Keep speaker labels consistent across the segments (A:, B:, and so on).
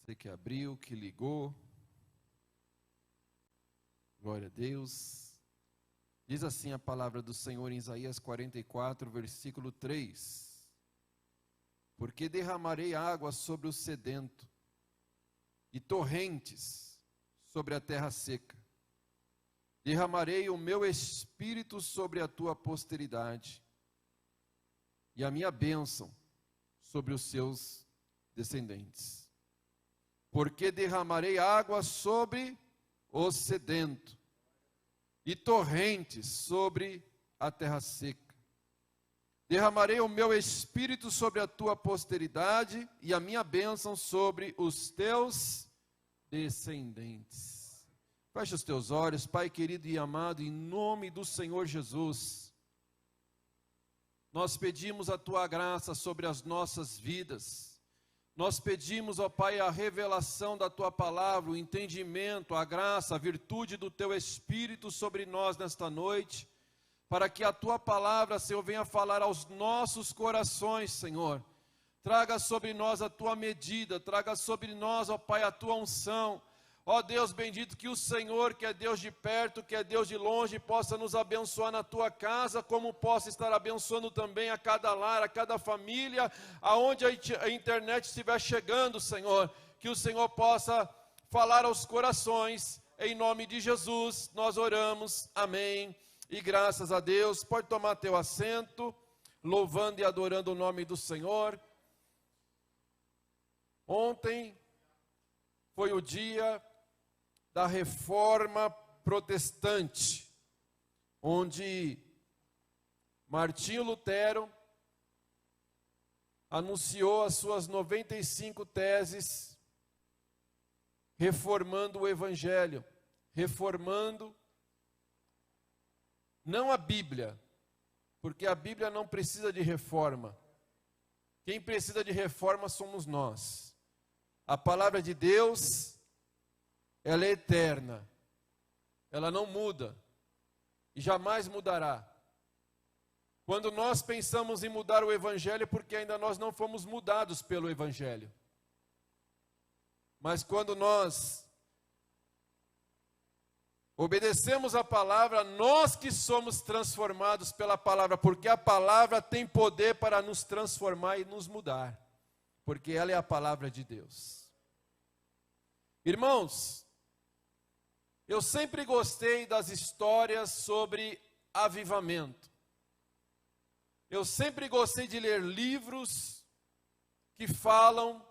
A: Você que abriu, que ligou. Glória a Deus. Diz assim a palavra do Senhor em Isaías 44, versículo 3. Porque derramarei água sobre o sedento e torrentes sobre a terra seca. Derramarei o meu espírito sobre a tua posteridade e a minha bênção sobre os seus descendentes. Porque derramarei água sobre o sedento e torrentes sobre a terra seca. Derramarei o meu espírito sobre a tua posteridade e a minha bênção sobre os teus descendentes. Feche os teus olhos, Pai querido e amado, em nome do Senhor Jesus. Nós pedimos a tua graça sobre as nossas vidas. Nós pedimos, ó Pai, a revelação da tua palavra, o entendimento, a graça, a virtude do teu Espírito sobre nós nesta noite, para que a tua palavra, Senhor, venha falar aos nossos corações, Senhor. Traga sobre nós a tua medida, traga sobre nós, ó Pai, a tua unção. Ó Deus bendito, que o Senhor, que é Deus de perto, que é Deus de longe, possa nos abençoar na tua casa, como possa estar abençoando também a cada lar, a cada família, aonde a internet estiver chegando, Senhor, que o Senhor possa falar aos corações, em nome de Jesus, nós oramos, amém, e graças a Deus. Pode tomar teu assento, louvando e adorando o nome do Senhor. Ontem foi o dia da Reforma Protestante, onde Martinho Lutero anunciou as suas 95 teses, reformando o Evangelho, reformando não a Bíblia, porque a Bíblia não precisa de reforma. Quem precisa de reforma somos nós. A palavra de Deus, ela é eterna, ela não muda e jamais mudará. Quando nós pensamos em mudar o Evangelho, porque ainda nós não fomos mudados pelo Evangelho. Mas quando nós obedecemos a palavra, nós que somos transformados pela palavra, porque a palavra tem poder para nos transformar e nos mudar, porque ela é a palavra de Deus. Irmãos, eu sempre gostei das histórias sobre avivamento. Eu sempre gostei de ler livros que falam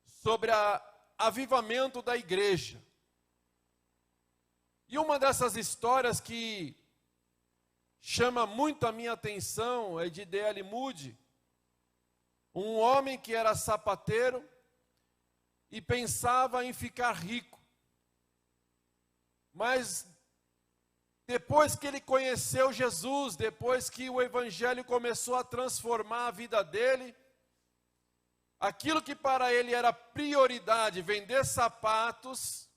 A: sobre o avivamento da igreja. E uma dessas histórias que chama muito a minha atenção é de D.L. Moody, um homem que era sapateiro e pensava em ficar rico. Mas depois que ele conheceu Jesus, depois que o Evangelho começou a transformar a vida dele, aquilo que para ele era prioridade, vender sapatos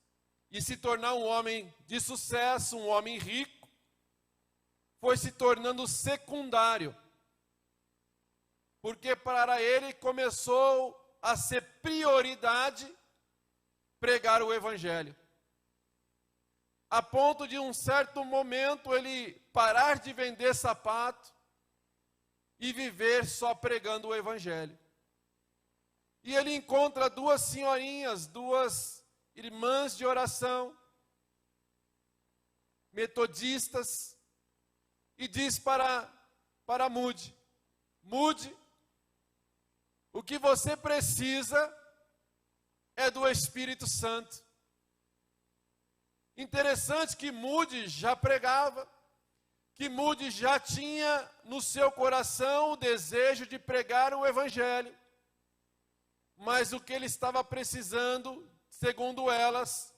A: e se tornar um homem de sucesso, um homem rico, foi se tornando secundário. Porque para ele começou a ser prioridade pregar o Evangelho. A ponto de um certo momento ele parar de vender sapato e viver só pregando o Evangelho. E ele encontra duas senhorinhas, duas irmãs de oração, metodistas, e diz para Moody: Moody, o que você precisa é do Espírito Santo. Interessante que Moody já pregava, que Moody já tinha no seu coração o desejo de pregar o Evangelho. Mas o que ele estava precisando, segundo elas,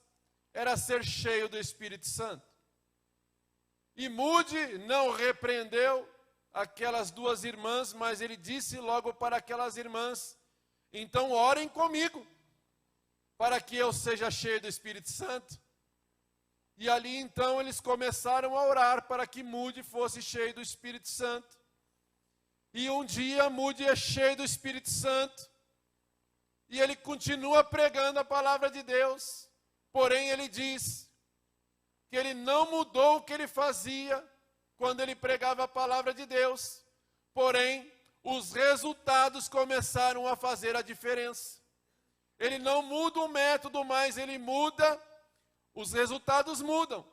A: era ser cheio do Espírito Santo. E Moody não repreendeu aquelas duas irmãs, mas ele disse logo para aquelas irmãs: então orem comigo, para que eu seja cheio do Espírito Santo. E ali então eles começaram a orar para que Moody fosse cheio do Espírito Santo. E um dia Moody é cheio do Espírito Santo. e ele continua pregando a palavra de Deus. Porém, ele diz que ele não mudou o que ele fazia quando ele pregava a palavra de Deus. Porém, os resultados começaram a fazer a diferença. Ele não muda o método, mas ele muda, os resultados mudam.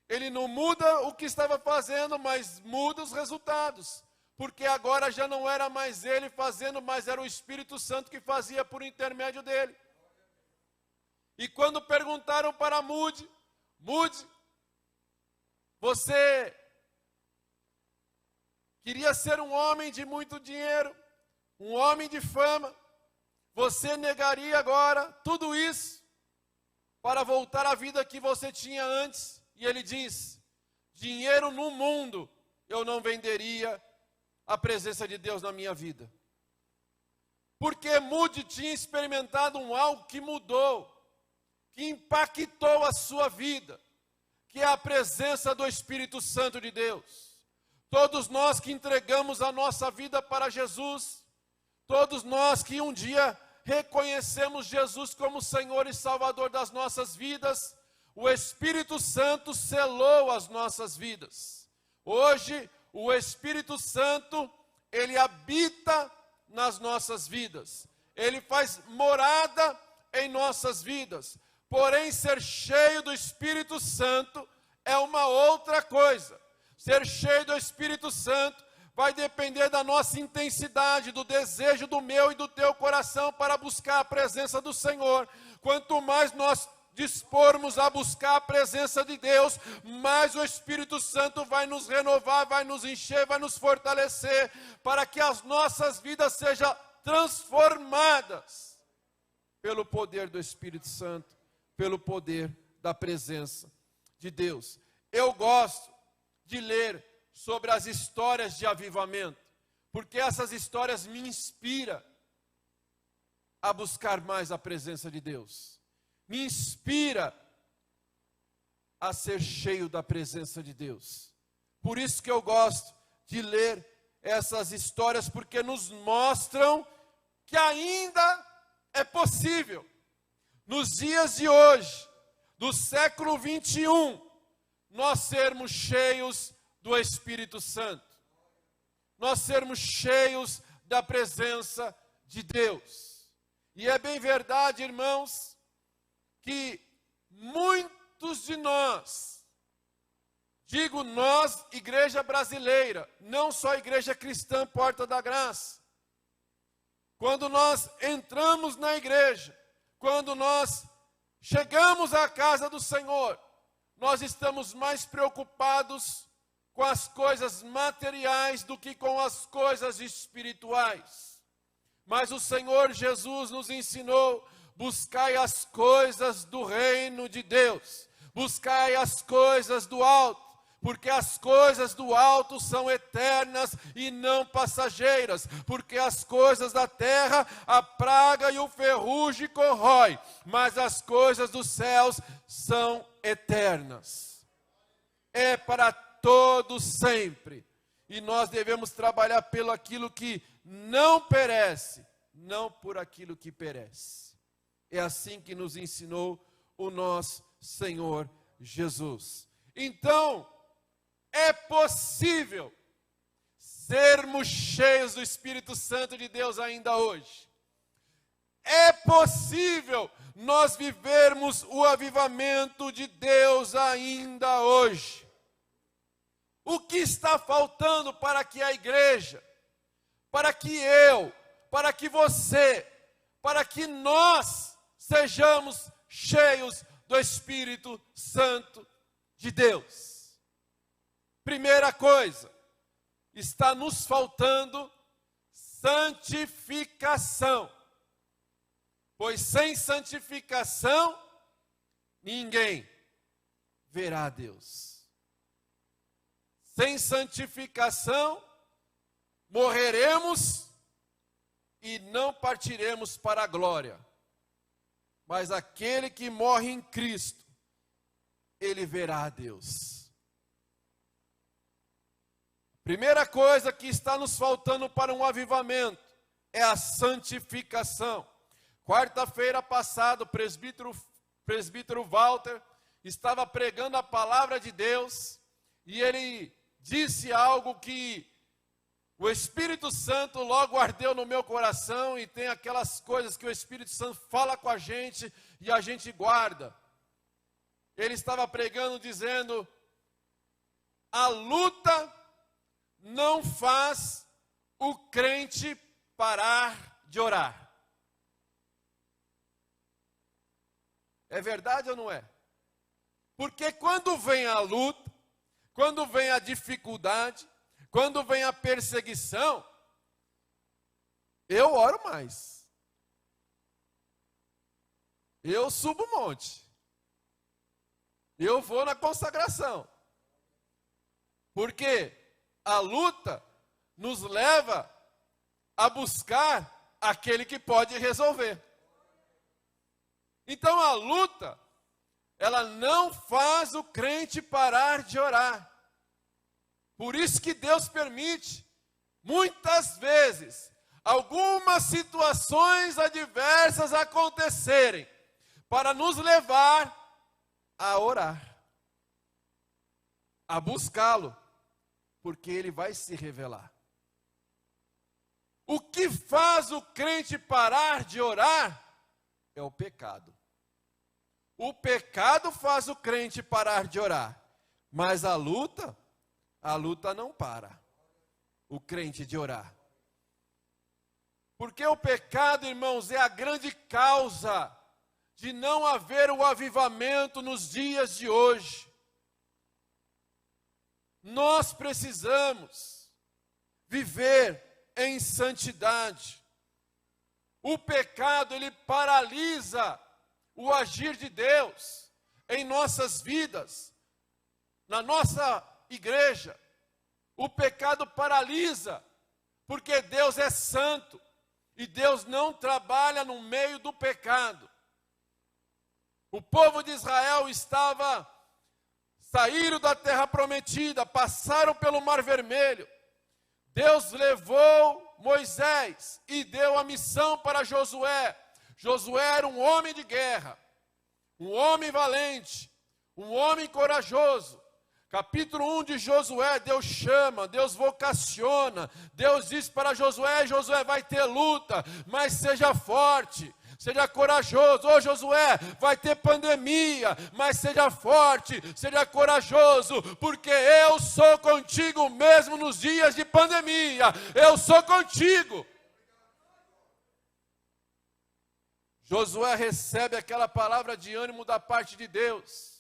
A: Ele não muda o que estava fazendo, mas muda os resultados. Porque agora já não era mais ele fazendo, mas era o Espírito Santo que fazia por intermédio dele. E quando perguntaram para Moody, você queria ser um homem de muito dinheiro, um homem de fama, você negaria agora tudo isso para voltar à vida que você tinha antes? E ele diz, dinheiro no mundo eu não venderia a presença de Deus na minha vida. Porque Moody tinha experimentado algo que mudou, que impactou a sua vida, que é a presença do Espírito Santo de Deus. Todos nós que entregamos a nossa vida para Jesus, todos nós que um dia reconhecemos Jesus como Senhor e Salvador das nossas vidas, o Espírito Santo selou as nossas vidas. Hoje, o Espírito Santo, ele habita nas nossas vidas. Ele faz morada em nossas vidas. Porém, ser cheio do Espírito Santo é uma outra coisa. Ser cheio do Espírito Santo vai depender da nossa intensidade, do desejo do meu e do teu coração para buscar a presença do Senhor. Quanto mais nós dispormos a buscar a presença de Deus, mais o Espírito Santo vai nos renovar, vai nos encher, vai nos fortalecer, para que as nossas vidas sejam transformadas pelo poder do Espírito Santo, pelo poder da presença de Deus. Eu gosto de ler sobre as histórias de avivamento, porque essas histórias me inspiram a buscar mais a presença de Deus. Me inspira a ser cheio da presença de Deus. Por isso que eu gosto de ler essas histórias, porque nos mostram que ainda é possível, nos dias de hoje, do século 21, nós sermos cheios do Espírito Santo, nós sermos cheios da presença de Deus. E é bem verdade, irmãos, que muitos de nós, digo nós, igreja brasileira, não só igreja cristã Porta da Graça, quando nós entramos na igreja, quando nós chegamos à casa do Senhor, nós estamos mais preocupados com as coisas materiais do que com as coisas espirituais. Mas o Senhor Jesus nos ensinou: buscai as coisas do reino de Deus, buscai as coisas do alto, porque as coisas do alto são eternas e não passageiras, porque as coisas da terra a praga e o ferrugem corrói, mas as coisas dos céus são eternas. É para todos sempre, e nós devemos trabalhar pelo aquilo que não perece, não por aquilo que perece. É assim que nos ensinou o nosso Senhor Jesus. Então, é possível sermos cheios do Espírito Santo de Deus ainda hoje. É possível nós vivermos o avivamento de Deus ainda hoje. O que está faltando para que a igreja, para que eu, para que você, para que nós sejamos cheios do Espírito Santo de Deus? Primeira coisa, está nos faltando santificação. Pois sem santificação, ninguém verá a Deus. Sem santificação, morreremos e não partiremos para a glória. Mas aquele que morre em Cristo, ele verá a Deus. Primeira coisa que está nos faltando para um avivamento é a santificação. Quarta-feira passada, o presbítero Walter estava pregando a palavra de Deus e ele disse algo que o Espírito Santo logo ardeu no meu coração, e tem aquelas coisas que o Espírito Santo fala com a gente e a gente guarda. Ele estava pregando dizendo: a luta não faz o crente parar de orar. É verdade ou não é? Porque quando vem a luta, quando vem a dificuldade, quando vem a perseguição, eu oro mais. Eu subo o monte. Eu vou na consagração. Porque a luta nos leva a buscar aquele que pode resolver. Então a luta, ela não faz o crente parar de orar. Por isso que Deus permite, muitas vezes, algumas situações adversas acontecerem, para nos levar a orar, a buscá-lo, porque Ele vai se revelar. O que faz o crente parar de orar é o pecado. O pecado faz o crente parar de orar, mas a luta não para o crente de orar. Porque o pecado, irmãos, é a grande causa de não haver o avivamento nos dias de hoje. Nós precisamos viver em santidade. O pecado, ele paralisa o agir de Deus em nossas vidas, na nossa igreja. O pecado paralisa, porque Deus é santo e Deus não trabalha no meio do pecado. O povo de Israel saíram da terra prometida, passaram pelo Mar Vermelho. Deus levou Moisés e deu a missão para Josué. Josué era um homem de guerra, um homem valente, um homem corajoso. Capítulo 1 de Josué, Deus chama, Deus vocaciona. Deus diz para Josué: Josué, vai ter luta, mas seja forte, seja corajoso. Ô Josué, vai ter pandemia, mas seja forte, seja corajoso, porque eu sou contigo mesmo nos dias de pandemia. Eu sou contigo. Josué recebe aquela palavra de ânimo da parte de Deus.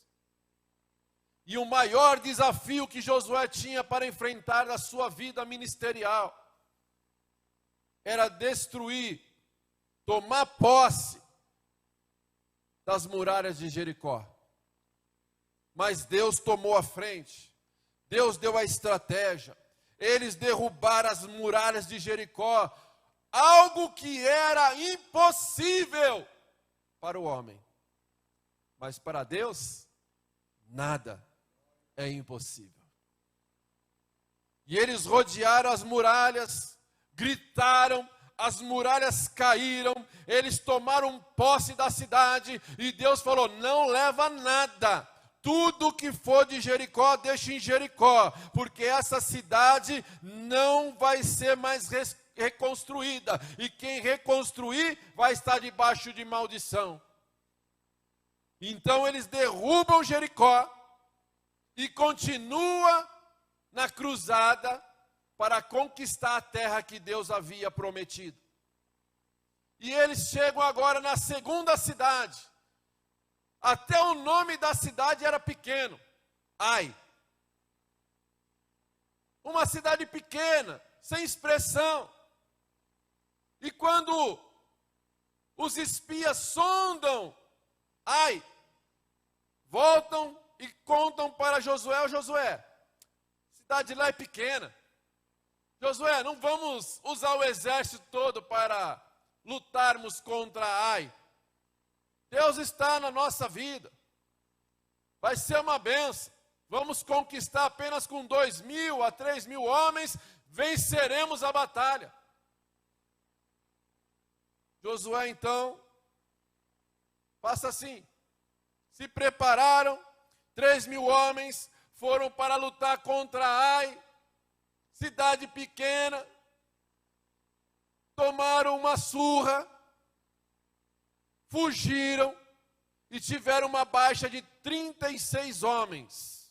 A: E o maior desafio que Josué tinha para enfrentar na sua vida ministerial era destruir, tomar posse das muralhas de Jericó. Mas Deus tomou a frente, Deus deu a estratégia. Eles derrubaram as muralhas de Jericó, algo que era impossível para o homem. Mas para Deus, nada é impossível. E eles rodearam as muralhas, gritaram, as muralhas caíram, eles tomaram posse da cidade, e Deus falou: não leva nada, tudo que for de Jericó, deixa em Jericó, porque essa cidade não vai ser mais reconstruída, e quem reconstruir vai estar debaixo de maldição. Então eles derrubam Jericó, e continua na cruzada para conquistar a terra que Deus havia prometido. E eles chegam agora na segunda cidade. Até o nome da cidade era pequeno, Ai. Uma cidade pequena, sem expressão. E quando os espias sondam Ai, voltam e contam para Josué: Josué, a cidade lá é pequena. Josué, não vamos usar o exército todo para lutarmos contra Ai. Deus está na nossa vida. Vai ser uma bênção. Vamos conquistar apenas com 2.000 a 3.000 homens, venceremos a batalha. Josué então Faça assim. Se prepararam, 3.000 homens foram para lutar contra Ai, cidade pequena, tomaram uma surra, fugiram e tiveram uma baixa de 36 homens.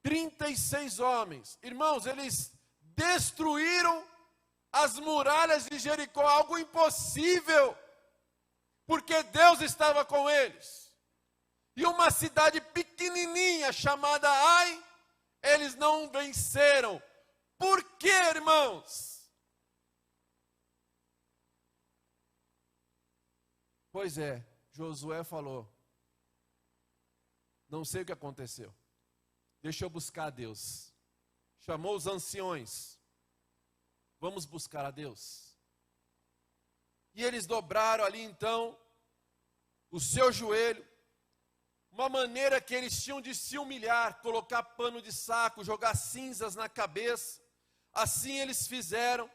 A: 36 homens. Irmãos, eles destruíram as muralhas de Jericó, algo impossível, porque Deus estava com eles. E uma cidade pequenininha chamada Ai, eles não venceram. Por quê, irmãos? Pois é, Josué falou, não sei o que aconteceu, deixa eu buscar a Deus. Chamou os anciões, vamos buscar a Deus. E eles dobraram ali então o seu joelho, uma maneira que eles tinham de se humilhar, colocar pano de saco, jogar cinzas na cabeça. Assim eles fizeram,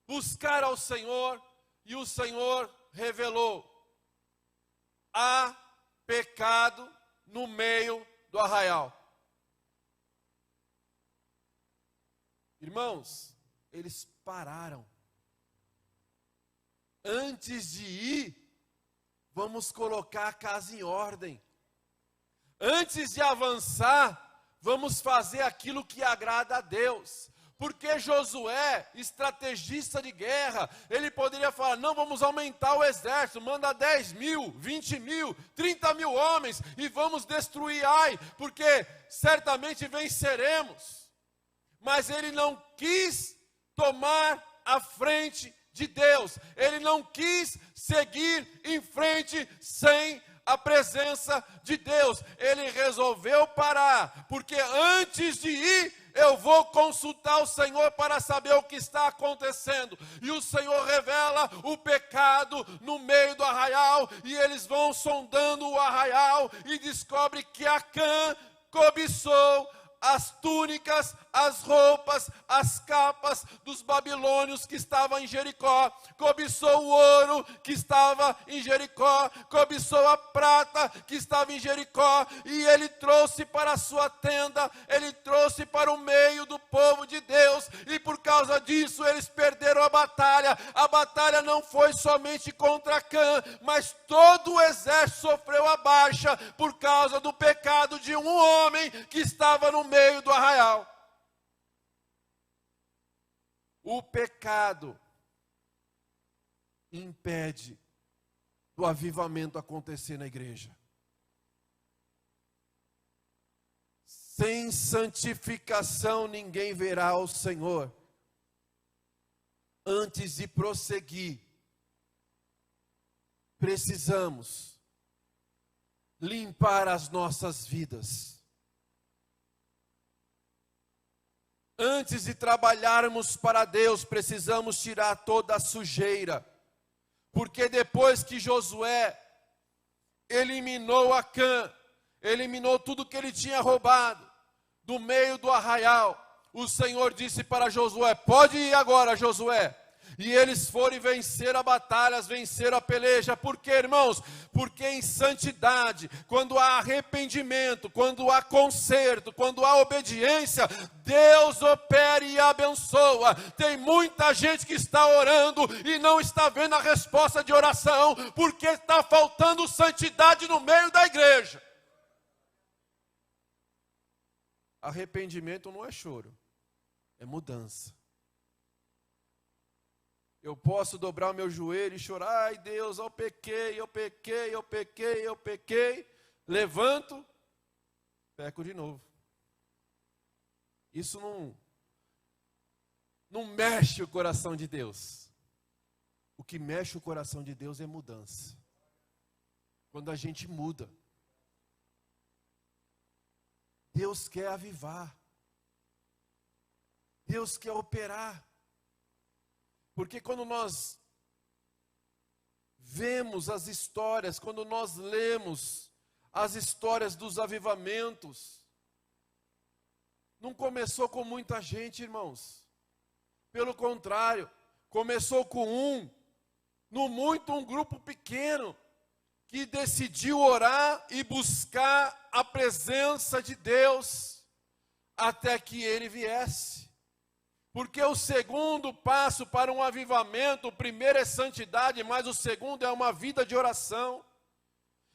A: buscaram ao Senhor, e o Senhor revelou: há pecado no meio do arraial. Irmãos, eles pararam. Antes de ir, vamos colocar a casa em ordem. Antes de avançar, vamos fazer aquilo que agrada a Deus. Porque Josué, estrategista de guerra, ele poderia falar: não, vamos aumentar o exército, manda 10.000, 20.000, 30.000 homens e vamos destruir Ai, porque certamente venceremos. Mas ele não quis tomar a frente de Deus, ele não quis seguir em frente sem a presença de Deus. Ele resolveu parar, porque antes de ir, eu vou consultar o Senhor para saber o que está acontecendo. E o Senhor revela o pecado no meio do arraial, e eles vão sondando o arraial e descobre que Acã cobiçou as túnicas, as roupas, as capas dos babilônios que estavam em Jericó, cobiçou o ouro que estava em Jericó, cobiçou a prata que estava em Jericó, e ele trouxe para a sua tenda, ele trouxe para o meio do povo de Deus, e por causa disso eles perderam a batalha. A batalha não foi somente contra Acã, mas todo o exército sofreu a baixa por causa do pecado de um homem que estava no meio do arraial. O pecado impede do avivamento acontecer na igreja. Sem santificação ninguém verá o Senhor. Antes de prosseguir, precisamos limpar as nossas vidas. Antes de trabalharmos para Deus, precisamos tirar toda a sujeira. Porque depois que Josué eliminou Acã, eliminou tudo que ele tinha roubado do meio do arraial, o Senhor disse para Josué: pode ir agora, Josué. E eles foram e venceram a batalha, venceram a peleja. Por quê, irmãos? Porque em santidade, quando há arrependimento, quando há conserto, quando há obediência, Deus opera e abençoa. Tem muita gente que está orando e não está vendo a resposta de oração, porque está faltando santidade no meio da igreja. Arrependimento não é choro, é mudança. Eu posso dobrar o meu joelho e chorar: ai Deus, eu pequei, eu pequei, eu pequei, eu pequei. Levanto, peco de novo. Isso não mexe o coração de Deus. O que mexe o coração de Deus é mudança. Quando a gente muda. Deus quer avivar. Deus quer operar. Porque quando nós vemos as histórias, quando nós lemos as histórias dos avivamentos, não começou com muita gente, irmãos. Pelo contrário, começou com um, No muito, um grupo pequeno que decidiu orar e buscar a presença de Deus até que Ele viesse. Porque o segundo passo para um avivamento, o primeiro é santidade, mas o segundo é uma vida de oração.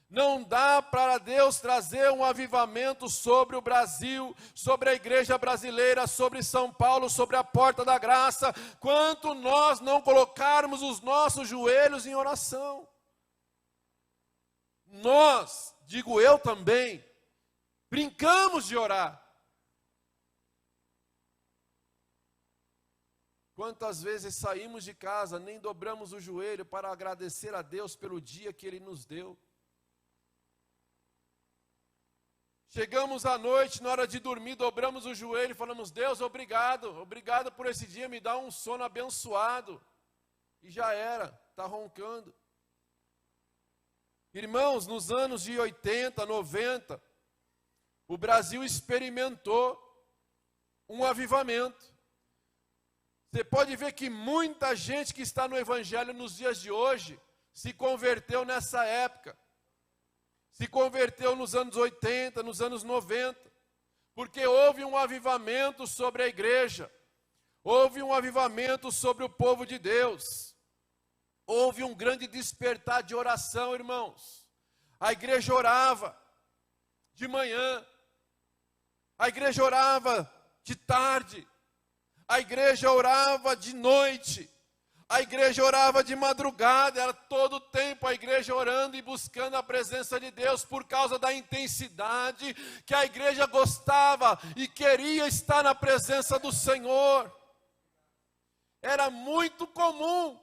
A: Não dá para Deus trazer um avivamento sobre o Brasil, sobre a igreja brasileira, sobre São Paulo, sobre a porta da graça, quanto nós não colocarmos os nossos joelhos em oração. Nós, digo eu também, brincamos de orar. Quantas vezes saímos de casa, nem dobramos o joelho para agradecer a Deus pelo dia que Ele nos deu. Chegamos à noite, na hora de dormir, dobramos o joelho e falamos: Deus, obrigado por esse dia, me dá um sono abençoado. E já era, está roncando. Irmãos, nos anos de 80, 90, o Brasil experimentou um avivamento. Você pode ver que muita gente que está no Evangelho nos dias de hoje se converteu nessa época. Se converteu nos anos 80, nos anos 90, porque houve um avivamento sobre a igreja, houve um avivamento sobre o povo de Deus, houve um grande despertar de oração, irmãos. A igreja orava de manhã, a igreja orava de tarde, a igreja orava de noite, a igreja orava de madrugada, era todo o tempo a igreja orando e buscando a presença de Deus, por causa da intensidade que a igreja gostava e queria estar na presença do Senhor. Era muito comum,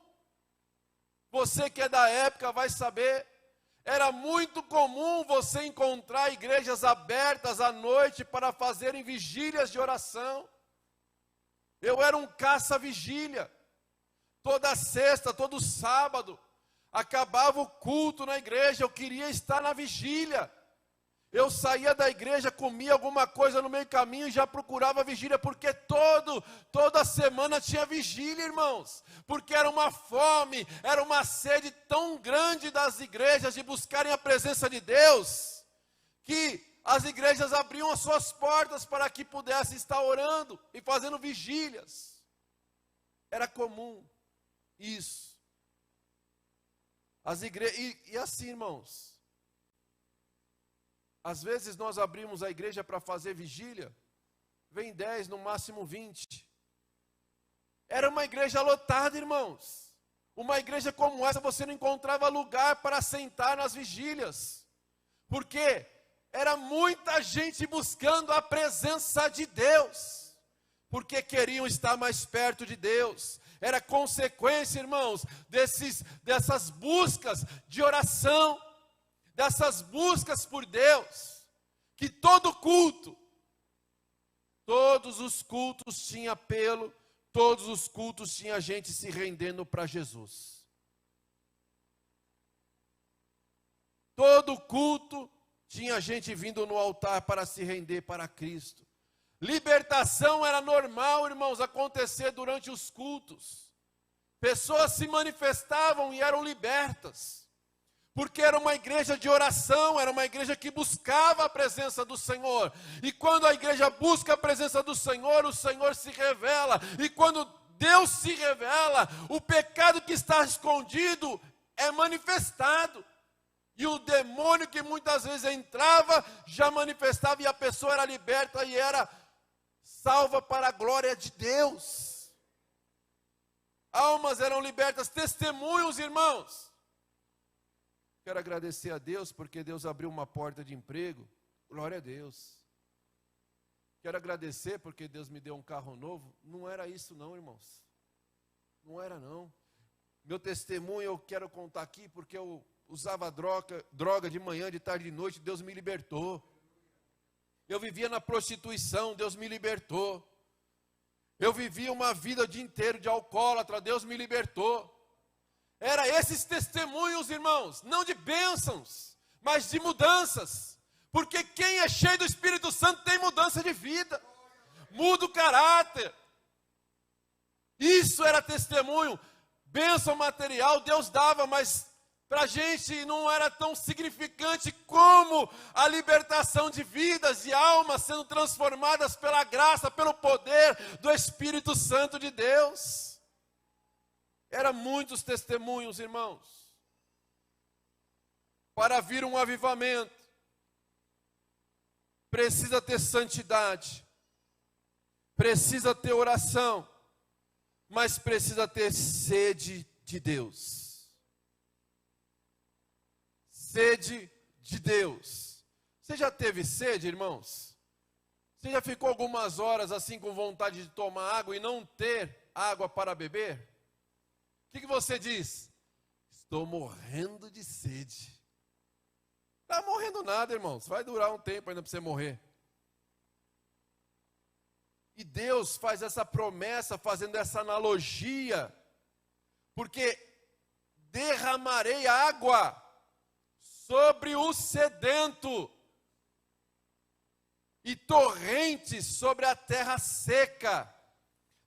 A: você que é da época vai saber, era muito comum você encontrar igrejas abertas à noite para fazerem vigílias de oração. Eu era um caça-vigília. Toda sexta, todo sábado, acabava o culto na igreja, eu queria estar na vigília. Eu saía da igreja, comia alguma coisa no meio do caminho e já procurava a vigília, porque toda semana tinha vigília, irmãos. Porque era uma fome, era uma sede tão grande das igrejas de buscarem a presença de Deus, que as igrejas abriam as suas portas para que pudessem estar orando e fazendo vigílias. Era comum isso. As igrejas, e assim, irmãos, às vezes nós abrimos a igreja para fazer vigília, vem 10, no máximo 20. Era uma igreja lotada, irmãos. Uma igreja como essa, você não encontrava lugar para sentar nas vigílias. Por quê? Era muita gente buscando a presença de Deus, porque queriam estar mais perto de Deus. Era consequência, irmãos, dessas buscas de oração, dessas buscas por Deus, que todo culto, todos os cultos tinham apelo, todos os cultos tinha gente se rendendo para Jesus. Todo culto tinha gente vindo no altar para se render para Cristo. Libertação era normal, irmãos, acontecer durante os cultos. Pessoas se manifestavam e eram libertas. Porque era uma igreja de oração, era uma igreja que buscava a presença do Senhor. E quando a igreja busca a presença do Senhor, o Senhor se revela. E quando Deus se revela, o pecado que está escondido é manifestado. E o demônio que muitas vezes entrava, já manifestava, e a pessoa era liberta e era salva para a glória de Deus. Almas eram libertas, testemunhos, irmãos. Quero agradecer a Deus, porque Deus abriu uma porta de emprego, glória a Deus. Quero agradecer, porque Deus me deu um carro novo. Não era isso não, irmãos. Não era não. Meu testemunho eu quero contar aqui, porque eu usava droga de manhã, de tarde, de noite, Deus me libertou. Eu vivia na prostituição, Deus me libertou. Eu vivia uma vida o dia inteiro de alcoólatra, Deus me libertou. Era esses testemunhos, irmãos, não de bênçãos, mas de mudanças. Porque quem é cheio do Espírito Santo tem mudança de vida, muda o caráter. Isso era testemunho. Bênção material Deus dava, mas para a gente não era tão significante como a libertação de vidas e almas sendo transformadas pela graça, pelo poder do Espírito Santo de Deus. Eram muitos testemunhos, irmãos. Para vir um avivamento, precisa ter santidade, precisa ter oração, mas precisa ter sede de Deus. Sede de Deus. Você já teve sede, irmãos? Você já ficou algumas horas assim com vontade de tomar água e não ter água para beber? O que você diz? Estou morrendo de sede. Não está morrendo nada, irmãos. Vai durar um tempo ainda para você morrer. E Deus faz essa promessa, fazendo essa analogia, porque derramarei água sobre o sedento e torrentes sobre a terra seca.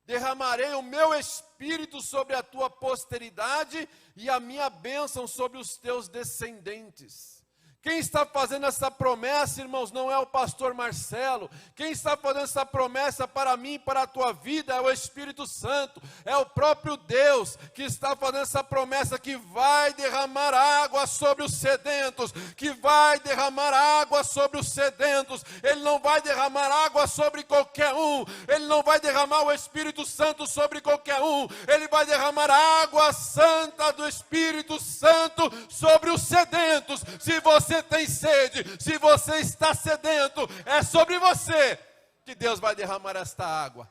A: Derramarei o meu espírito sobre a tua posteridade e a minha bênção sobre os teus descendentes. Quem está fazendo essa promessa, irmãos, não é o pastor Marcelo. Quem está fazendo essa promessa para mim, para a tua vida, é o Espírito Santo. É o próprio Deus que está fazendo essa promessa, que vai derramar água sobre os sedentos, que vai derramar água sobre os sedentos. Ele não vai derramar água sobre qualquer um. Ele não vai derramar o Espírito Santo sobre qualquer um. Ele vai derramar água santa do Espírito Santo sobre os sedentos. Se você tem sede, se você está sedento, é sobre você que Deus vai derramar esta água.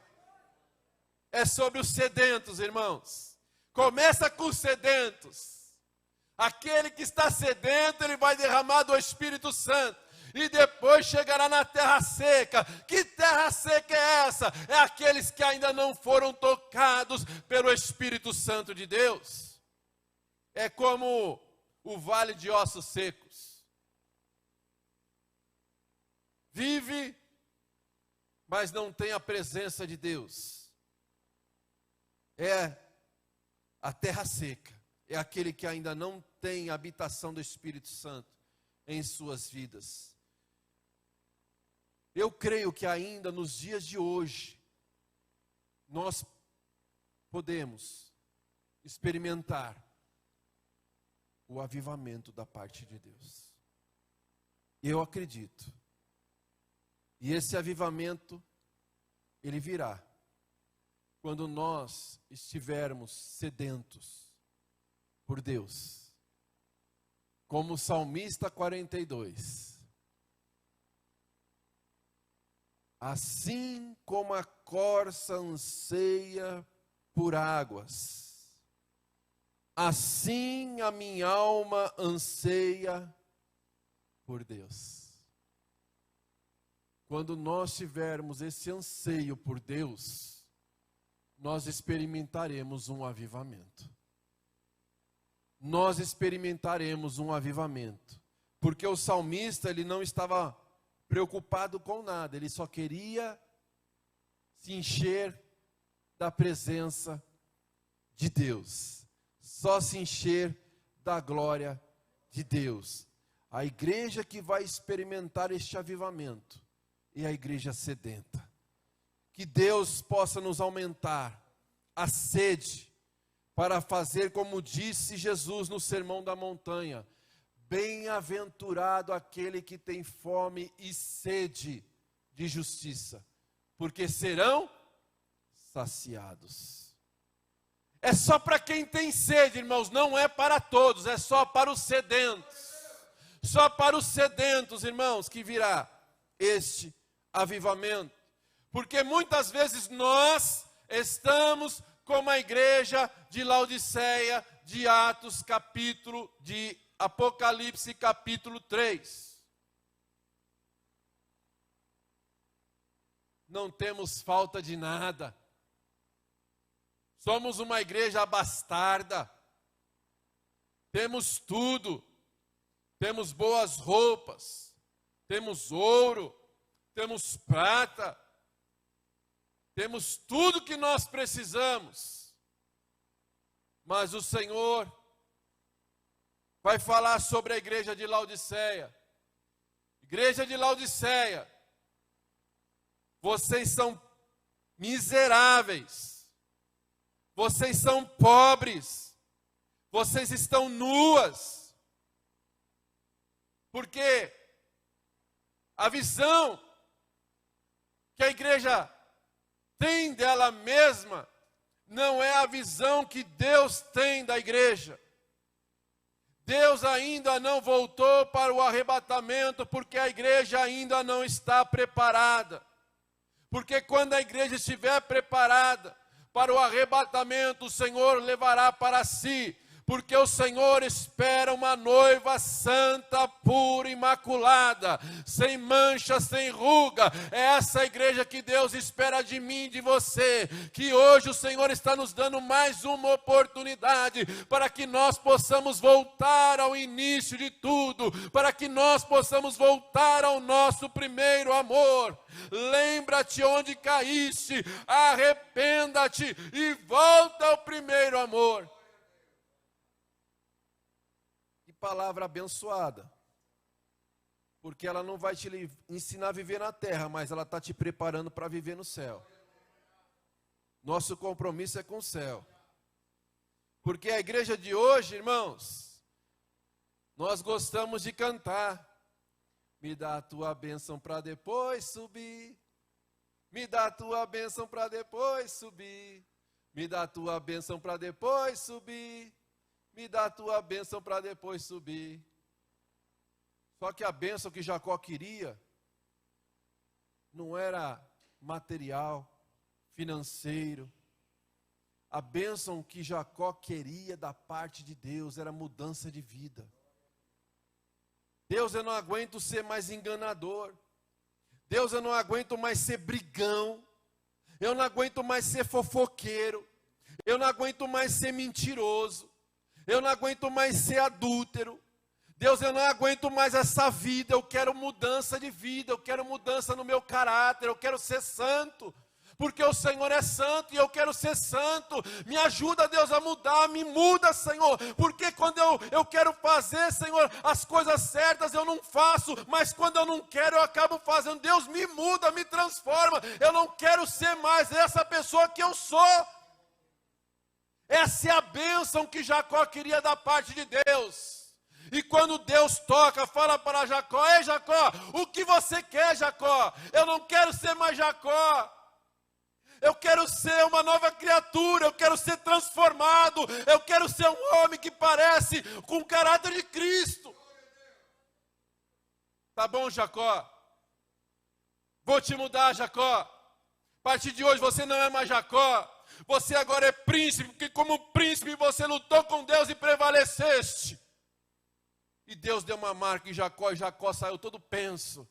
A: É sobre os sedentos, irmãos. Começa com os sedentos. Aquele que está sedento, ele vai derramar do Espírito Santo. E depois chegará na terra seca. Que terra seca é essa? É aqueles que ainda não foram tocados pelo Espírito Santo de Deus. É como o vale de ossos secos. Vive, mas não tem a presença de Deus. É a terra seca. É aquele que ainda não tem a habitação do Espírito Santo em suas vidas. Eu creio que ainda nos dias de hoje, nós podemos experimentar o avivamento da parte de Deus. Eu acredito. E esse avivamento, ele virá quando nós estivermos sedentos por Deus. Como o salmista 42. Assim como a corça anseia por águas, assim a minha alma anseia por Deus. Quando nós tivermos esse anseio por Deus, nós experimentaremos um avivamento. Nós experimentaremos um avivamento. Porque o salmista, ele não estava preocupado com nada, ele só queria se encher da presença de Deus. Só se encher da glória de Deus. A igreja que vai experimentar este avivamento e a igreja sedenta. Que Deus possa nos aumentar a sede para fazer como disse Jesus no Sermão da Montanha: bem-aventurado aquele que tem fome e sede de justiça, porque serão saciados. É só para quem tem sede, irmãos, não é para todos, é só para os sedentos. Só para os sedentos, irmãos, que virá este avivamento, porque muitas vezes nós estamos como a igreja de Laodiceia, de Atos capítulo, de Apocalipse capítulo 3. Não temos falta de nada, somos uma igreja abastarda, temos tudo, temos boas roupas, temos ouro, temos prata, temos tudo que nós precisamos. Mas o Senhor vai falar sobre a igreja de Laodiceia. Igreja de Laodiceia, vocês são miseráveis, vocês são pobres, vocês estão nuas, porque a visão que a igreja tem dela mesma não é a visão que Deus tem da igreja. Deus ainda não voltou para o arrebatamento, porque a igreja ainda não está preparada. Porque quando a igreja estiver preparada para o arrebatamento, o Senhor levará para si. Porque o Senhor espera uma noiva santa, pura, imaculada, sem mancha, sem ruga. É essa igreja que Deus espera de mim e de você. Que hoje o Senhor está nos dando mais uma oportunidade para que nós possamos voltar ao início de tudo, para que nós possamos voltar ao nosso primeiro amor. Lembra-te onde caíste, arrependa-te e volta ao primeiro amor. Palavra abençoada, porque ela não vai te ensinar a viver na terra, mas ela está te preparando para viver no céu. Nosso compromisso é com o céu, porque a igreja de hoje, irmãos, nós gostamos de cantar: me dá a tua bênção para depois subir, me dá a tua bênção para depois subir, me dá a tua bênção para depois subir, me dá a tua bênção para depois subir. Só que a bênção que Jacó queria não era material, financeiro. A bênção que Jacó queria da parte de Deus era mudança de vida. Deus, eu não aguento ser mais enganador. Deus, eu não aguento mais ser brigão. Eu não aguento mais ser fofoqueiro. Eu não aguento mais ser mentiroso. Eu não aguento mais ser adúltero. Deus, eu não aguento mais essa vida. Eu quero mudança de vida. Eu quero mudança no meu caráter. Eu quero ser santo. Porque o Senhor é santo e eu quero ser santo. Me ajuda, Deus, a mudar. Me muda, Senhor. Porque quando eu quero fazer, Senhor, as coisas certas eu não faço. Mas quando eu não quero, eu acabo fazendo. Deus, me muda, me transforma. Eu não quero ser mais essa pessoa que eu sou. Essa é a bênção que Jacó queria da parte de Deus. E quando Deus toca, fala para Jacó: ei Jacó, o que você quer, Jacó? Eu não quero ser mais Jacó. Eu quero ser uma nova criatura, eu quero ser transformado. Eu quero ser um homem que parece com o caráter de Cristo. Tá bom, Jacó? Vou te mudar, Jacó. A partir de hoje você não é mais Jacó. Você agora é príncipe, porque como príncipe você lutou com Deus e prevaleceste. E Deus deu uma marca em Jacó, e Jacó saiu todo penso.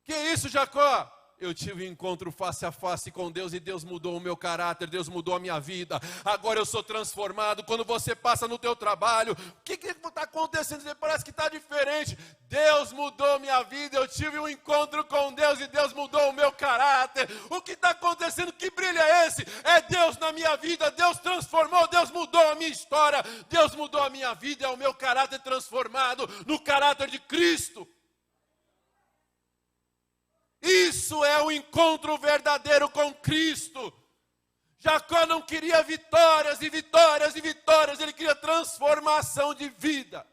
A: Que isso, Jacó? Eu tive um encontro face a face com Deus e Deus mudou o meu caráter, Deus mudou a minha vida. Agora eu sou transformado. Quando você passa no teu trabalho, o que está acontecendo? Parece que está diferente. Deus mudou minha vida, eu tive um encontro com Deus e Deus mudou o meu caráter. O que está acontecendo? Que brilho é esse? É Deus na minha vida, Deus transformou, Deus mudou a minha história, Deus mudou a minha vida, é o meu caráter transformado no caráter de Cristo. Isso é o encontro verdadeiro com Cristo. Jacó não queria vitórias e vitórias e vitórias, ele queria transformação de vida.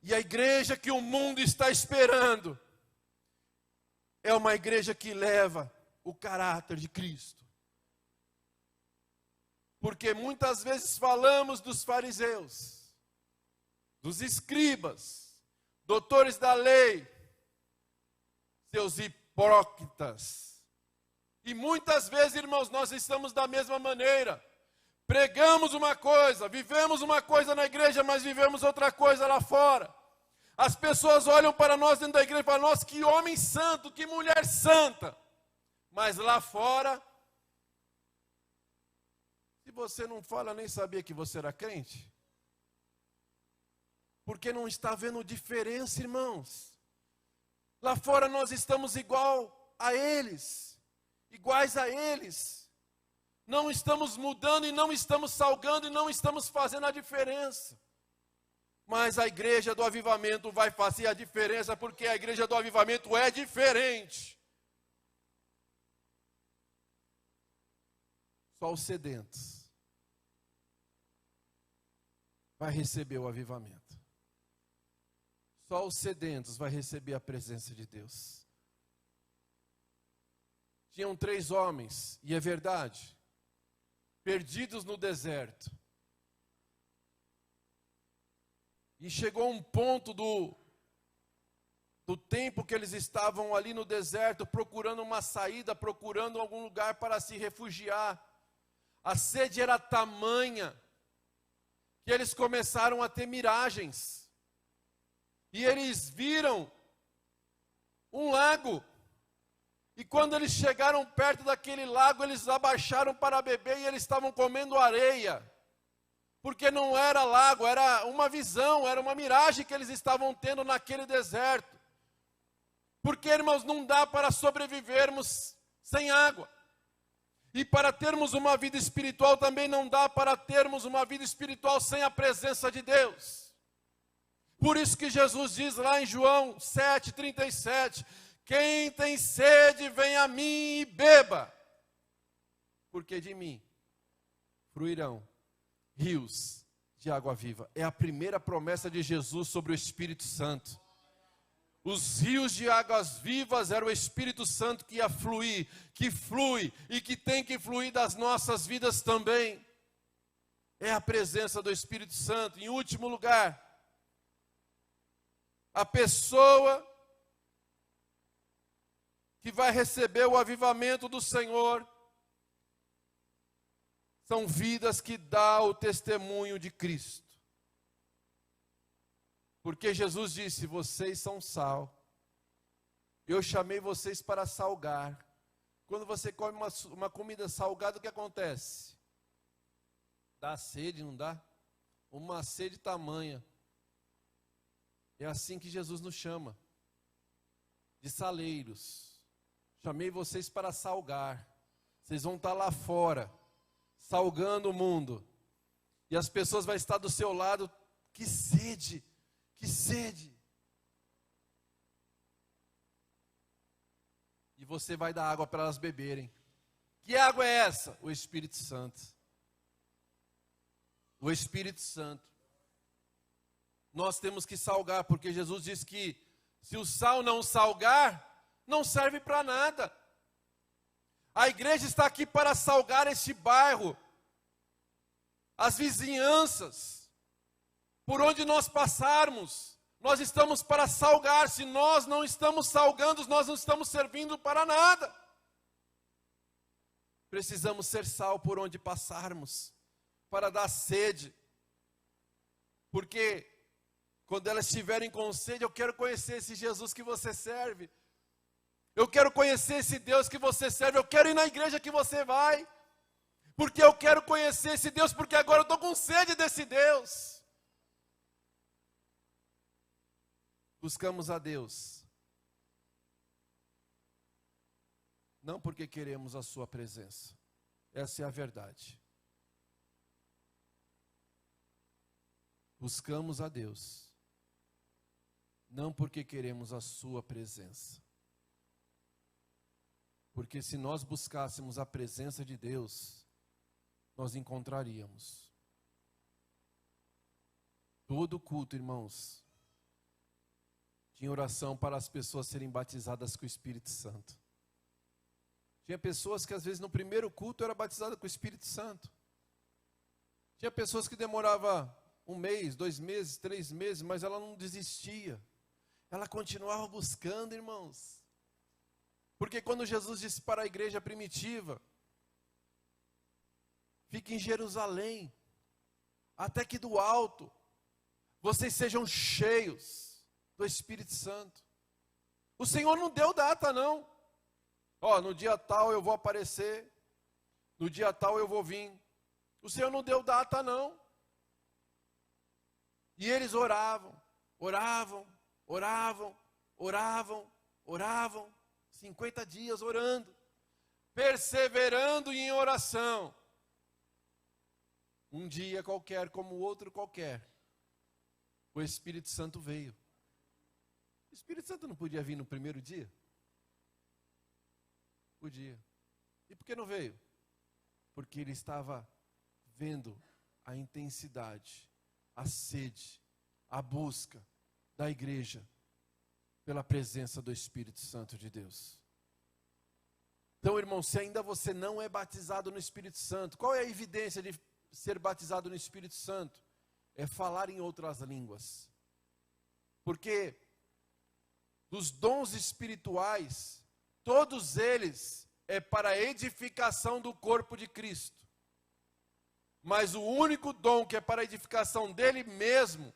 A: E a igreja que o mundo está esperando é uma igreja que leva o caráter de Cristo. Porque muitas vezes falamos dos fariseus, dos escribas, doutores da lei, seus hipócritas. E muitas vezes, irmãos, nós estamos da mesma maneira. Pregamos uma coisa, vivemos uma coisa na igreja, mas vivemos outra coisa lá fora. As pessoas olham para nós dentro da igreja e falam: nossa, que homem santo, que mulher santa. Mas lá fora, se você não fala, nem sabia que você era crente. Porque não está vendo diferença, irmãos. Lá fora nós estamos iguais a eles. não estamos mudando e não estamos salgando e não estamos fazendo a diferença. Mas a igreja do avivamento vai fazer a diferença, porque a igreja do avivamento é diferente. Só os sedentos vai receber o avivamento. Só os sedentos vai receber a presença de Deus. Tinham 3 homens, e é verdade, perdidos no deserto. E chegou um ponto do tempo que eles estavam ali no deserto, procurando uma saída, procurando algum lugar para se refugiar. A sede era tamanha que eles começaram a ter miragens. E eles viram um lago. E quando eles chegaram perto daquele lago, eles abaixaram para beber e eles estavam comendo areia. Porque não era lago, era uma visão, era uma miragem que eles estavam tendo naquele deserto. Porque, irmãos, não dá para sobrevivermos sem água. E para termos uma vida espiritual também não dá para termos uma vida espiritual sem a presença de Deus. Por isso que Jesus diz lá em João 7,37, quem tem sede, vem a mim e beba, porque de mim fluirão rios de água viva. É a primeira promessa de Jesus sobre o Espírito Santo. Os rios de águas vivas era o Espírito Santo que ia fluir, que flui e que tem que fluir das nossas vidas também. É a presença do Espírito Santo. Em último lugar, a pessoa que vai receber o avivamento do Senhor são vidas que dão o testemunho de Cristo. Porque Jesus disse, vocês são sal. Eu chamei vocês para salgar. Quando você come uma comida salgada, o que acontece? Dá sede, não dá? Uma sede tamanha. É assim que Jesus nos chama. De saleiros. Chamei vocês para salgar. Vocês vão estar lá fora, salgando o mundo. E as pessoas vão estar do seu lado. Que sede! Que sede! E você vai dar água para elas beberem. Que água é essa? O Espírito Santo. O Espírito Santo. Nós temos que salgar, porque Jesus disse que se o sal não salgar, não serve para nada. A igreja está aqui para salgar este bairro, as vizinhanças. Por onde nós passarmos, nós estamos para salgar. Se nós não estamos salgando, nós não estamos servindo para nada. Precisamos ser sal por onde passarmos, para dar sede. Porque quando elas estiverem com sede, eu quero conhecer esse Jesus que você serve. Eu quero conhecer esse Deus que você serve. Eu quero ir na igreja que você vai. Porque eu quero conhecer esse Deus, porque agora eu estou com sede desse Deus. Buscamos a Deus, não porque queremos a sua presença, essa é a verdade. Buscamos a Deus, não porque queremos a sua presença, porque se nós buscássemos a presença de Deus, nós encontraríamos. Todo culto, irmãos, tinha oração para as pessoas serem batizadas com o Espírito Santo. Tinha pessoas que às vezes no primeiro culto era batizada com o Espírito Santo. Tinha pessoas que demorava 1 mês, 2 meses, 3 meses, mas ela não desistia. Ela continuava buscando, irmãos. Porque quando Jesus disse para a igreja primitiva, fique em Jerusalém, até que do alto vocês sejam cheios do Espírito Santo. O Senhor não deu data não. No dia tal eu vou aparecer, no dia tal eu vou vir. O Senhor não deu data não. E eles oravam, 50 dias orando, perseverando em oração. um dia qualquer, como outro qualquer, o Espírito Santo veio. O Espírito Santo não podia vir no primeiro dia? Podia. E por que não veio? Porque ele estava vendo a intensidade, a sede, a busca da igreja pela presença do Espírito Santo de Deus. Então, irmão, se ainda você não é batizado no Espírito Santo, qual é a evidência de ser batizado no Espírito Santo? É falar em outras línguas. Porque dos dons espirituais, todos eles é para a edificação do corpo de Cristo. Mas o único dom que é para a edificação dele mesmo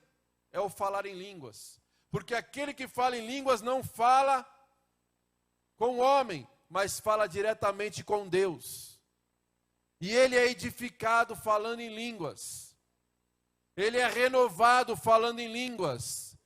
A: é o falar em línguas. Porque aquele que fala em línguas não fala com o homem, mas fala diretamente com Deus. E ele é edificado falando em línguas. Ele é renovado falando em línguas.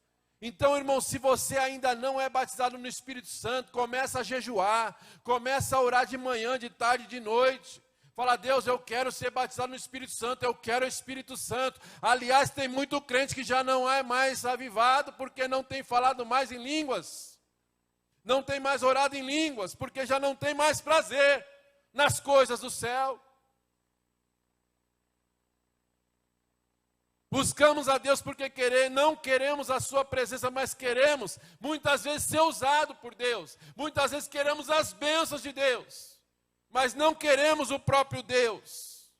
A: Então, irmão, se você ainda não é batizado no Espírito Santo, começa a jejuar, começa a orar de manhã, de tarde, de noite. Fala, Deus, eu quero ser batizado no Espírito Santo, eu quero o Espírito Santo. Aliás, tem muito crente que já não é mais avivado, porque não tem falado mais em línguas. Não tem mais orado em línguas, porque já não tem mais prazer nas coisas do céu. Buscamos a Deus porque não queremos a sua presença, mas queremos muitas vezes ser usado por Deus. Muitas vezes queremos as bênçãos de Deus, mas não queremos o próprio Deus.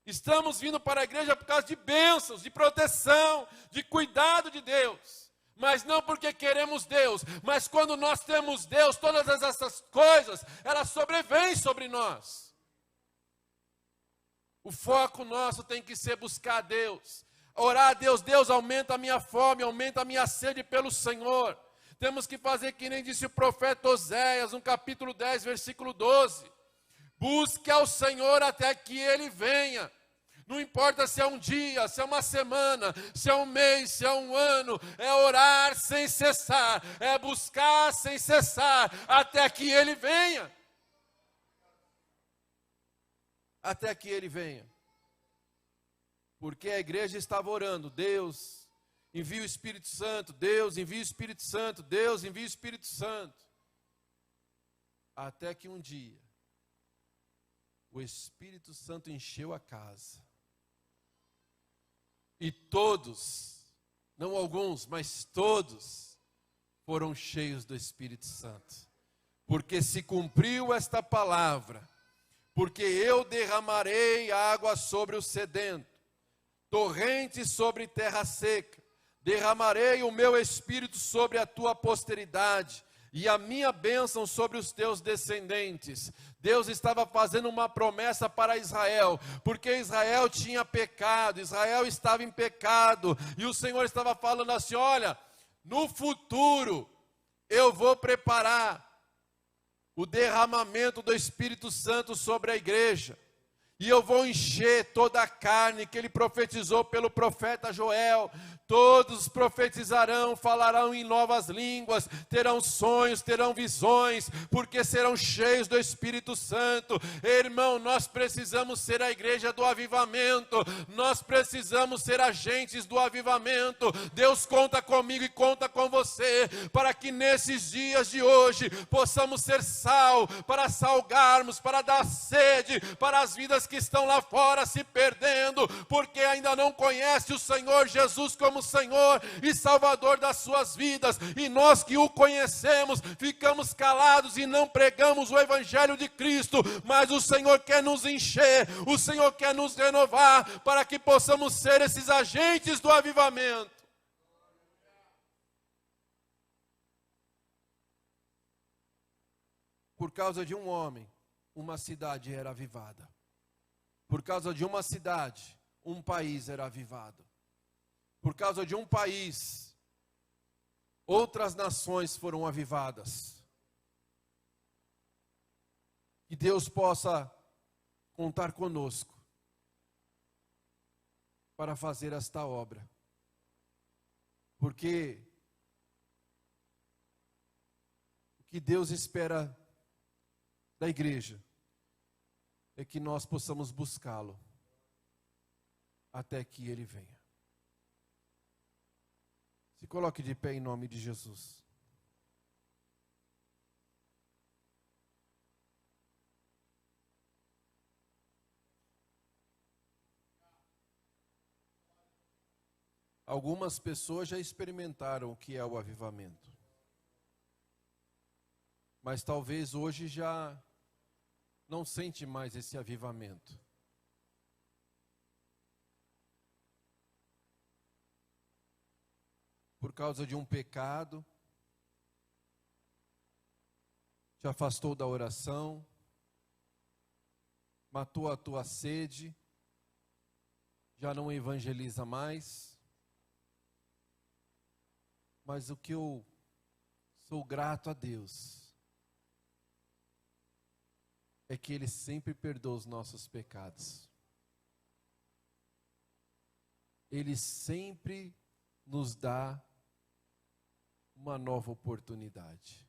A: Estamos vindo para a igreja por causa de bênçãos, de proteção, de cuidado de Deus. Mas não porque queremos Deus, mas quando nós temos Deus, todas essas coisas, elas sobrevêm sobre nós. O foco nosso tem que ser buscar a Deus, orar a Deus. Deus, aumenta a minha fome, aumenta a minha sede pelo Senhor. Temos que fazer que nem disse o profeta Oséias, no capítulo 10, versículo 12. Busque ao Senhor até que Ele venha. Não importa se é um dia, se é uma semana, se é um mês, se é um ano, é orar sem cessar, é buscar sem cessar, até que Ele venha. Até que Ele venha. Porque a igreja estava orando, Deus, envia o Espírito Santo, Deus, envia o Espírito Santo, Deus, envia o Espírito Santo. Até que um dia, o Espírito Santo encheu a casa. E todos, não alguns, mas todos, foram cheios do Espírito Santo. Porque se cumpriu esta palavra, porque eu derramarei água sobre o sedento, torrentes sobre terra seca, derramarei o meu Espírito sobre a tua posteridade, e a minha bênção sobre os teus descendentes. Deus estava fazendo uma promessa para Israel, porque Israel tinha pecado, Israel estava em pecado, e o Senhor estava falando assim, olha, no futuro, eu vou preparar o derramamento do Espírito Santo sobre a igreja, e eu vou encher toda a carne que ele profetizou pelo profeta Joel. Todos profetizarão, falarão em novas línguas, terão sonhos, terão visões, porque serão cheios do Espírito Santo. Irmão, nós precisamos ser a igreja do avivamento, nós precisamos ser agentes do avivamento. Deus conta comigo e conta com você, para que nesses dias de hoje possamos ser sal, para salgarmos, para dar sede para as vidas que estão lá fora se perdendo, porque ainda não conhecem o Senhor Jesus como Senhor e Salvador das suas vidas, e nós que o conhecemos, ficamos calados e não pregamos o Evangelho de Cristo, mas o Senhor quer nos encher, o Senhor quer nos renovar, para que possamos ser esses agentes do avivamento. Por causa de um homem, uma cidade era avivada. Por causa de uma cidade, um país era avivado. Por causa de um país, outras nações foram avivadas. Que Deus possa contar conosco para fazer esta obra. Porque o que Deus espera da igreja é que nós possamos buscá-lo. até que Ele venha. Se coloque de pé em nome de Jesus. Algumas pessoas já experimentaram o que é o avivamento. Mas talvez hoje já não sente mais esse avivamento. Por causa de um pecado, te afastou da oração, matou a tua sede, já não evangeliza mais. Mas o que eu sou grato a Deus é que Ele sempre perdoa os nossos pecados. Ele sempre nos dá uma nova oportunidade.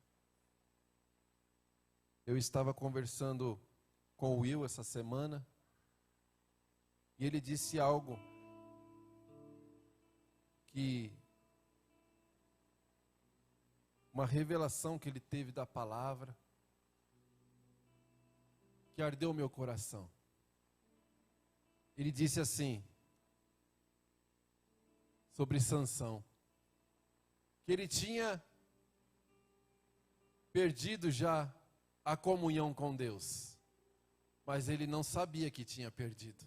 A: Eu estava conversando com o Will essa semana e ele disse algo que uma revelação que ele teve da palavra, que ardeu o meu coração. Ele disse assim, sobre Sansão, que ele tinha perdido já a comunhão com Deus, mas ele não sabia que tinha perdido.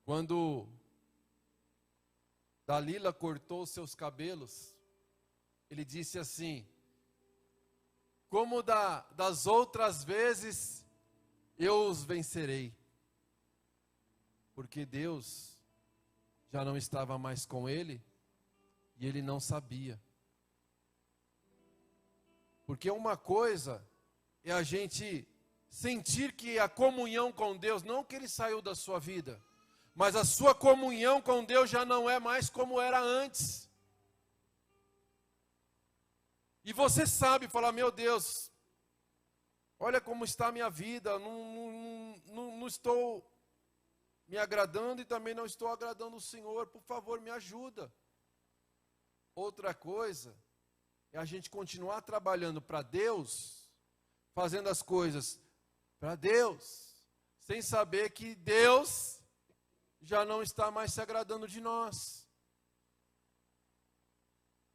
A: Quando Dalila cortou seus cabelos, ele disse assim, como das outras vezes, eu os vencerei. Porque Deus já não estava mais com ele, e ele não sabia. Porque uma coisa é a gente sentir que a comunhão com Deus, não que ele saiu da sua vida, mas a sua comunhão com Deus já não é mais como era antes. E você sabe falar, meu Deus, olha como está a minha vida, não estou me agradando e também não estou agradando o Senhor, por favor me ajuda. Outra coisa é a gente continuar trabalhando para Deus, fazendo as coisas para Deus, sem saber que Deus já não está mais se agradando de nós.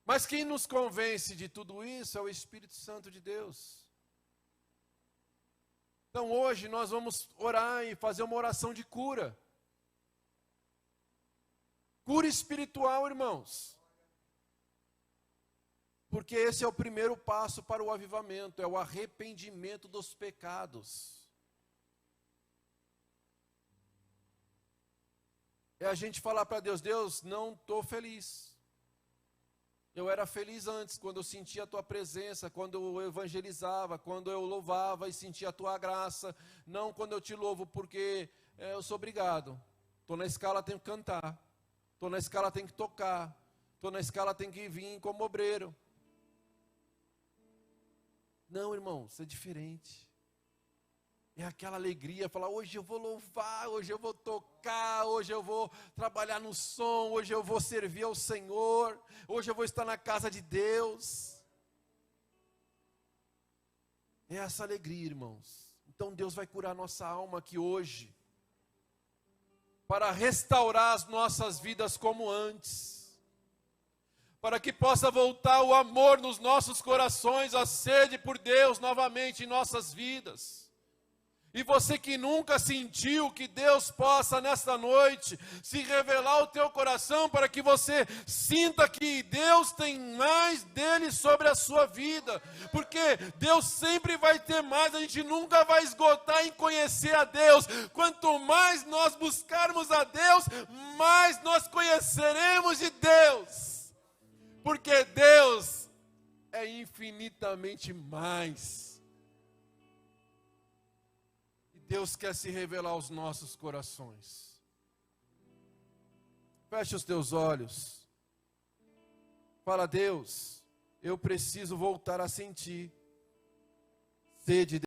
A: Mas quem nos convence de tudo isso é o Espírito Santo de Deus. Então hoje nós vamos orar e fazer uma oração de cura. Cura espiritual, irmãos. Porque esse é o primeiro passo para o avivamento, é o arrependimento dos pecados. É a gente falar para Deus, Deus, não estou feliz. Eu era feliz antes, quando eu sentia a tua presença, quando eu evangelizava, quando eu louvava e sentia a tua graça. Não quando eu te louvo porque eu sou obrigado. Estou na escala, tenho que cantar. Estou na escala, tenho que tocar. Estou na escala, tenho que vir como obreiro. Não, irmão, isso é diferente. É aquela alegria, falar, hoje eu vou louvar, hoje eu vou tocar, hoje eu vou trabalhar no som, hoje eu vou servir ao Senhor, hoje eu vou estar na casa de Deus. É essa alegria, irmãos. Então Deus vai curar nossa alma aqui hoje, para restaurar as nossas vidas como antes, para que possa voltar o amor nos nossos corações, a sede por Deus novamente em nossas vidas. E você que nunca sentiu, que Deus possa nesta noite se revelar ao teu coração para que você sinta que Deus tem mais dele sobre a sua vida. Porque Deus sempre vai ter mais, a gente nunca vai esgotar em conhecer a Deus. Quanto mais nós buscarmos a Deus, mais nós conheceremos de Deus. Porque Deus é infinitamente mais. Deus quer se revelar aos nossos corações. Feche os teus olhos. Fala, Deus, eu preciso voltar a sentir sede